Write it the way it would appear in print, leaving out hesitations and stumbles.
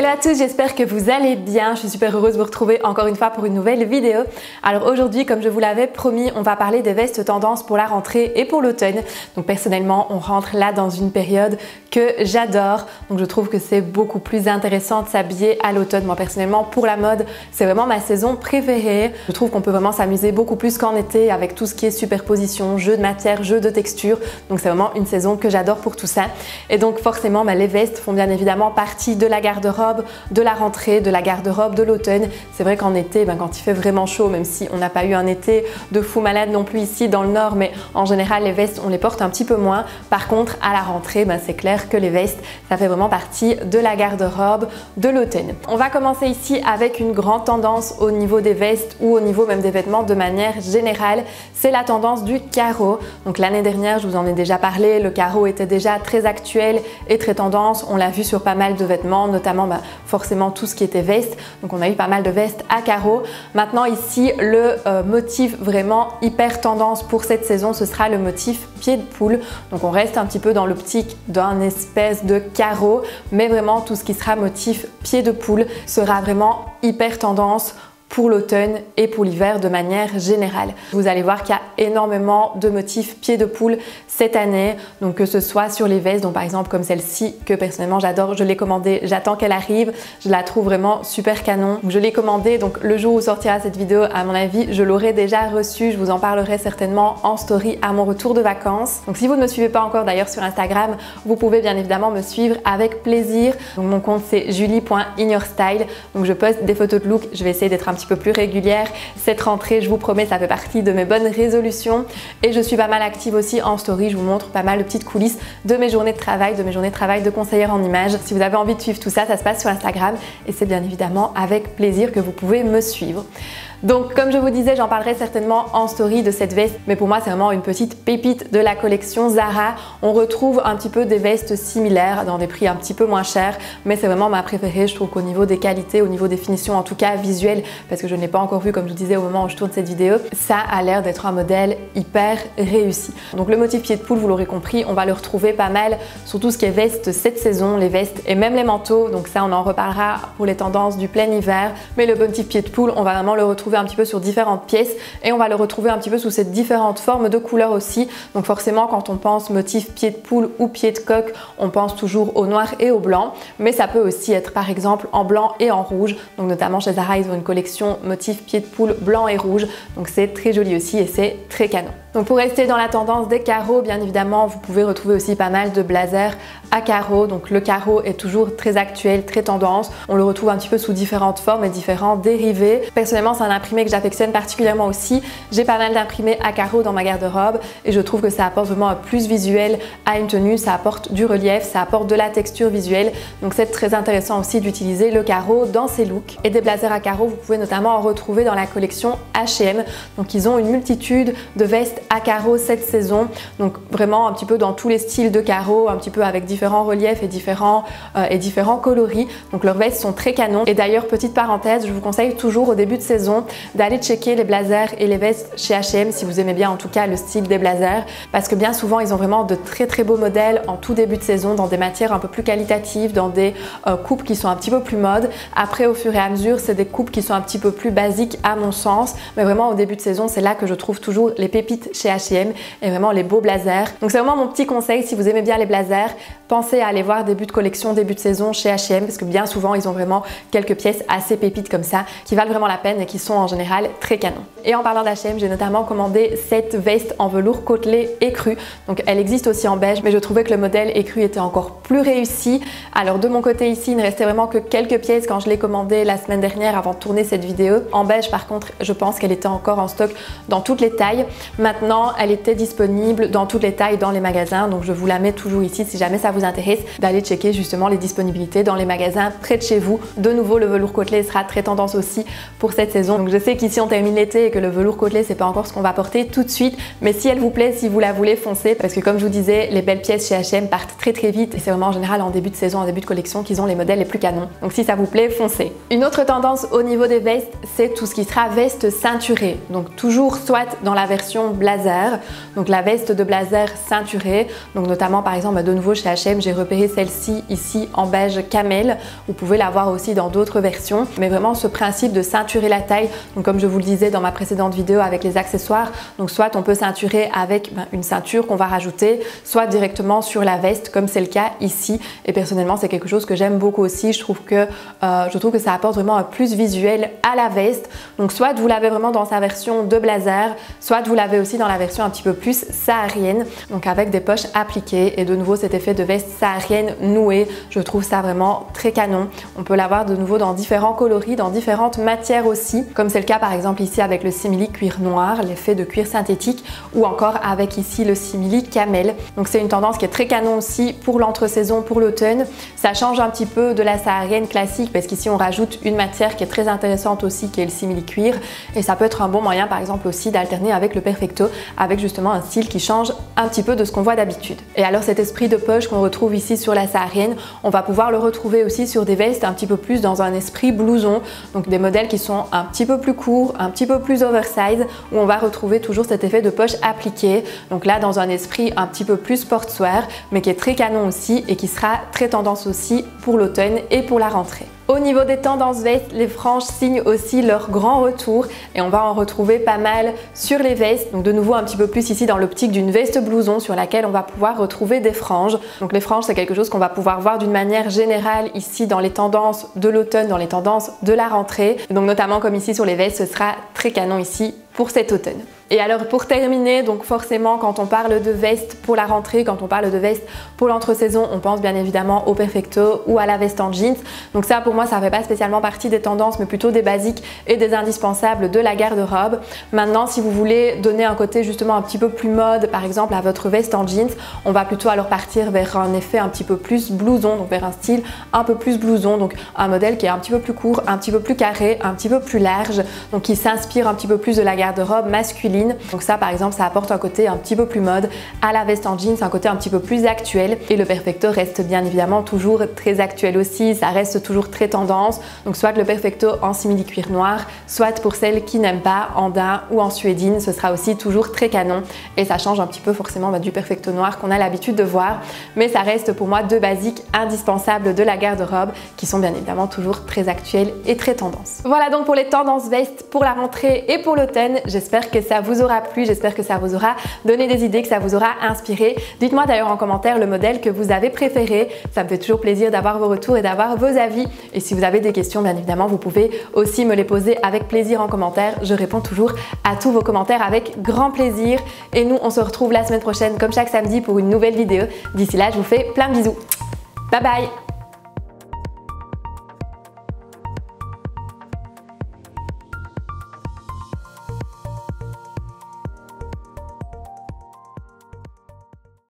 Hello à tous, j'espère que vous allez bien. Je suis super heureuse de vous retrouver encore une fois pour une nouvelle vidéo. Alors aujourd'hui, comme je vous l'avais promis, on va parler des vestes tendances pour la rentrée et pour l'automne. Donc personnellement, on rentre là dans une période que j'adore. Donc je trouve que c'est beaucoup plus intéressant de s'habiller à l'automne. Moi personnellement, pour la mode, c'est vraiment ma saison préférée. Je trouve qu'on peut vraiment s'amuser beaucoup plus qu'en été avec tout ce qui est superposition, jeu de matière, jeu de texture. Donc c'est vraiment une saison que j'adore pour tout ça. Et donc forcément, les vestes font bien évidemment partie de la garde-robe de la rentrée, de la garde-robe de l'automne. C'est vrai qu'en été, quand il fait vraiment chaud, même si on n'a pas eu un été de fou malade non plus ici dans le nord, mais en général les vestes on les porte un petit peu moins. Par contre à la rentrée, c'est clair que les vestes ça fait vraiment partie de la garde-robe de l'automne. On va commencer ici avec une grande tendance au niveau des vestes ou au niveau même des vêtements de manière générale, c'est la tendance du carreau. Donc l'année dernière, je vous en ai déjà parlé, le carreau était déjà très actuel et très tendance. On l'a vu sur pas mal de vêtements, notamment forcément tout ce qui était veste. Donc on a eu pas mal de vestes à carreaux. Maintenant ici, le motif vraiment hyper tendance pour cette saison, ce sera le motif pied de poule. Donc on reste un petit peu dans l'optique d'un espèce de carreau, mais vraiment tout ce qui sera motif pied de poule sera vraiment hyper tendance pour l'automne et pour l'hiver de manière générale. Vous allez voir qu'il y a énormément de motifs pieds de poule cette année, donc que ce soit sur les vestes, donc par exemple comme celle-ci que personnellement j'adore, je l'ai commandée, j'attends qu'elle arrive, je la trouve vraiment super canon. Donc, je l'ai commandée, donc le jour où sortira cette vidéo, à mon avis, je l'aurai déjà reçue, je vous en parlerai certainement en story à mon retour de vacances. Donc si vous ne me suivez pas encore d'ailleurs sur Instagram, vous pouvez bien évidemment me suivre avec plaisir. Donc mon compte c'est julie.inyourstyle, donc je poste des photos de look, je vais essayer d'être un petit peu plus régulière. Cette rentrée, je vous promets, ça fait partie de mes bonnes résolutions et je suis pas mal active aussi en story. Je vous montre pas mal de petites coulisses de mes journées de travail, de conseillère en images. Si vous avez envie de suivre tout ça, ça se passe sur Instagram et c'est bien évidemment avec plaisir que vous pouvez me suivre. Donc comme je vous disais, j'en parlerai certainement en story de cette veste, mais pour moi c'est vraiment une petite pépite de la collection Zara. On retrouve un petit peu des vestes similaires dans des prix un petit peu moins chers, mais c'est vraiment ma préférée. Je trouve qu'au niveau des qualités, au niveau des finitions, en tout cas visuelles, parce que je ne l'ai pas encore vu comme je vous disais au moment où je tourne cette vidéo, ça a l'air d'être un modèle hyper réussi. Donc le motif pied de poule, vous l'aurez compris, on va le retrouver pas mal sur tout ce qui est veste cette saison, les vestes et même les manteaux. Donc ça on en reparlera pour les tendances du plein hiver, mais le motif pied de poule, on va vraiment le retrouver un petit peu sur différentes pièces et on va le retrouver un petit peu sous ces différentes formes de couleurs aussi. Donc forcément quand on pense motif pied de poule ou pied de coq, on pense toujours au noir et au blanc, mais ça peut aussi être par exemple en blanc et en rouge. Donc notamment chez Zara, ils ont une collection motif pied de poule blanc et rouge, donc c'est très joli aussi et c'est très canon. Donc pour rester dans la tendance des carreaux, bien évidemment, vous pouvez retrouver aussi pas mal de blazers à carreaux. Donc le carreau est toujours très actuel, très tendance. On le retrouve un petit peu sous différentes formes et différents dérivés. Personnellement, c'est un imprimé que j'affectionne particulièrement aussi. J'ai pas mal d'imprimés à carreaux dans ma garde-robe et je trouve que ça apporte vraiment un plus visuel à une tenue. Ça apporte du relief, ça apporte de la texture visuelle. Donc c'est très intéressant aussi d'utiliser le carreau dans ces looks. Et des blazers à carreaux, vous pouvez notamment en retrouver dans la collection H&M. Donc ils ont une multitude de vestes à carreaux cette saison, donc vraiment un petit peu dans tous les styles de carreaux, un petit peu avec différents reliefs et différents coloris. Donc leurs vestes sont très canons. Et d'ailleurs, petite parenthèse, je vous conseille toujours au début de saison d'aller checker les blazers et les vestes chez H&M si vous aimez bien en tout cas le style des blazers, parce que bien souvent ils ont vraiment de très beaux modèles en tout début de saison dans des matières un peu plus qualitatives, dans des coupes qui sont un petit peu plus mode. Après au fur et à mesure, c'est des coupes qui sont un petit peu plus basiques à mon sens, mais vraiment au début de saison, c'est là que je trouve toujours les pépites chez H&M et vraiment les beaux blazers. Donc c'est vraiment mon petit conseil, si vous aimez bien les blazers, pensez à aller voir début de collection, début de saison chez H&M, parce que bien souvent ils ont vraiment quelques pièces assez pépites comme ça qui valent vraiment la peine et qui sont en général très canons. Et en parlant d'H&M, j'ai notamment commandé cette veste en velours côtelé écru. Donc elle existe aussi en beige, mais je trouvais que le modèle écru était encore plus réussi. Alors de mon côté ici, il ne restait vraiment que quelques pièces quand je l'ai commandé la semaine dernière avant de tourner cette vidéo. En beige par contre, je pense qu'elle était encore en stock dans toutes les tailles. Maintenant, elle était disponible dans toutes les tailles dans les magasins, donc je vous la mets toujours ici si jamais ça vous intéresse d'aller checker justement les disponibilités dans les magasins près de chez vous. De nouveau, le velours côtelé sera très tendance aussi pour cette saison. Donc je sais qu'ici on termine l'été et que le velours côtelé c'est pas encore ce qu'on va porter tout de suite, mais si elle vous plaît, si vous la voulez, foncez, parce que comme je vous disais, les belles pièces chez H&M partent très vite et c'est vraiment en général en début de saison, en début de collection qu'ils ont les modèles les plus canons. Donc si ça vous plaît, foncez. Une autre tendance au niveau des vestes, c'est tout ce qui sera veste ceinturée. Donc toujours soit dans la version black blazer. Donc la veste de blazer ceinturée, donc notamment par exemple de nouveau chez H&M, j'ai repéré celle-ci ici en beige camel. Vous pouvez la voir aussi dans d'autres versions, mais vraiment ce principe de ceinturer la taille, donc comme je vous le disais dans ma précédente vidéo avec les accessoires, donc soit on peut ceinturer avec une ceinture qu'on va rajouter, soit directement sur la veste comme c'est le cas ici, et personnellement c'est quelque chose que j'aime beaucoup aussi. Je trouve que ça apporte vraiment un plus visuel à la veste. Donc soit vous l'avez vraiment dans sa version de blazer, soit vous l'avez aussi dans la version un petit peu plus saharienne, donc avec des poches appliquées, et de nouveau cet effet de veste saharienne nouée, je trouve ça vraiment très canon. On peut l'avoir de nouveau dans différents coloris, dans différentes matières aussi, comme c'est le cas par exemple ici avec le simili cuir noir, l'effet de cuir synthétique, ou encore avec ici le simili camel. Donc c'est une tendance qui est très canon aussi pour l'entre-saison, pour l'automne. Ça change un petit peu de la saharienne classique parce qu'ici on rajoute une matière qui est très intéressante aussi, qui est le simili cuir, et ça peut être un bon moyen par exemple aussi d'alterner avec le perfecto, avec justement un style qui change un petit peu de ce qu'on voit d'habitude. Et alors cet esprit de poche qu'on retrouve ici sur la saharienne, on va pouvoir le retrouver aussi sur des vestes un petit peu plus dans un esprit blouson, donc des modèles qui sont un petit peu plus courts, un petit peu plus oversize, où on va retrouver toujours cet effet de poche appliqué, donc là dans un esprit un petit peu plus sportswear, mais qui est très canon aussi et qui sera très tendance aussi pour l'automne et pour la rentrée. Au niveau des tendances vestes, les franges signent aussi leur grand retour et on va en retrouver pas mal sur les vestes. Donc de nouveau un petit peu plus ici dans l'optique d'une veste blouson sur laquelle on va pouvoir retrouver des franges. Donc les franges, c'est quelque chose qu'on va pouvoir voir d'une manière générale ici dans les tendances de l'automne, dans les tendances de la rentrée. Et donc notamment comme ici sur les vestes, ce sera très canon ici pour cet automne. Et alors pour terminer, donc forcément quand on parle de veste pour la rentrée, quand on parle de veste pour l'entre-saison, on pense bien évidemment au perfecto ou à la veste en jeans. Donc ça pour moi ça ne fait pas spécialement partie des tendances mais plutôt des basiques et des indispensables de la garde-robe. Maintenant si vous voulez donner un côté justement un petit peu plus mode par exemple à votre veste en jeans, on va plutôt alors partir vers un effet un petit peu plus blouson, donc vers un style un peu plus blouson, donc un modèle qui est un petit peu plus court, un petit peu plus carré, un petit peu plus large, donc qui s'inspire un petit peu plus de la garde-robe masculine. Donc ça par exemple ça apporte un côté un petit peu plus mode à la veste en jeans, un côté un petit peu plus actuel, et le perfecto reste bien évidemment toujours très actuel aussi, ça reste toujours très tendance. Donc soit le perfecto en simili cuir noir, soit pour celles qui n'aiment pas en daim ou en suédine, ce sera aussi toujours très canon et ça change un petit peu forcément du perfecto noir qu'on a l'habitude de voir, mais ça reste pour moi deux basiques indispensables de la garde-robe qui sont bien évidemment toujours très actuelles et très tendance. Voilà donc pour les tendances vestes pour la rentrée et pour l'automne. J'espère que ça vous aura plu, j'espère que ça vous aura donné des idées, que ça vous aura inspiré. Dites-moi d'ailleurs en commentaire le modèle que vous avez préféré, ça me fait toujours plaisir d'avoir vos retours et d'avoir vos avis. Et si vous avez des questions, bien évidemment, vous pouvez aussi me les poser avec plaisir en commentaire. Je réponds toujours à tous vos commentaires avec grand plaisir. Et nous, on se retrouve la semaine prochaine comme chaque samedi pour une nouvelle vidéo. D'ici là, je vous fais plein de bisous. Bye bye!